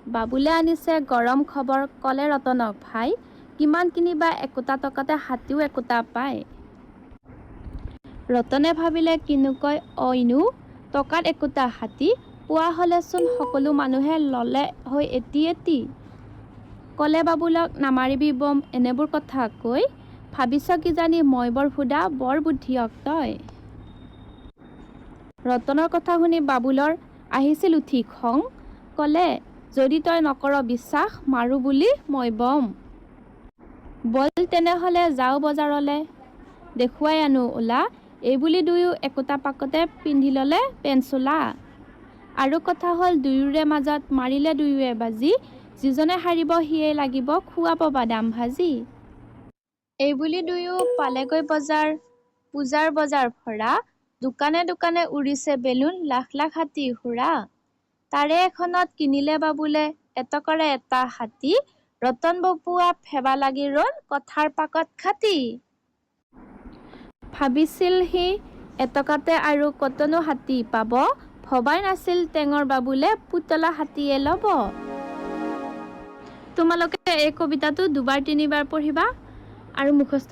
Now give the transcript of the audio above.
বাবুলে আনিছে গৰম খবৰ, ক'লে ৰতনক, ভাই কিমান কিনিবা, একোটা টকাতে হাতীও একোটা পায়। ৰতনে ভাবিলে, কিনুকৈ অইনো, টকাত একোটা হাতী, পোৱা হ'লেচোন সকলো মানুহে ল'লে হৈ এটি এটি। ক'লে বাবুলক, নামাৰিবি বম এনেবোৰ কথা কৈ, ভাবিছ কিজানি মই বৰ ভোদা, বৰ বুদ্ধিয়ক তই। ৰতনৰ কথা শুনি বাবুলৰ আহিছিল উঠি খং, ক'লে, যদি তই নকৰ বিশ্বাস, মাৰো বুলি মই বম। ব'ল তেনেহ'লে যাওঁ বজাৰলে, দেখুৱাই আনো ওলা, এইবুলি দুয়ো একোটা পাকতে পিন্ধি ল'লে পেন চোলা। আৰু কথা হ'ল দুয়োৰে মাজত মাৰিলে দুয়োৱে বাজি, যিজনে হাৰিব সিয়েই লাগিব খুৱাব বাদাম ভাজি। এইবুলি দুয়ো পালেগৈ বজাৰ, পূজাৰ বজাৰ ভৰা, দোকানে দোকানে উৰিছে বেলুন, লাখ লাখ হাতী ঘোঁৰা। তাৰে এখনত কিনিলে বাবুলে এটকাৰে এটা হাতী, ৰতন বপুৱা ফেবা লাগি ৰ'ল কথাৰ পাকত খাটি। ভাবিছিল সি এটকাতে আৰু কতনো হাতী পাব, ভবাই নাছিল টেঙৰ বাবুলে পুতলা হাতীয়ে ল'ব। তোমালোকে এই কবিতাটো দুবাৰ তিনিবাৰ পঢ়িবা আৰু মুখস্থ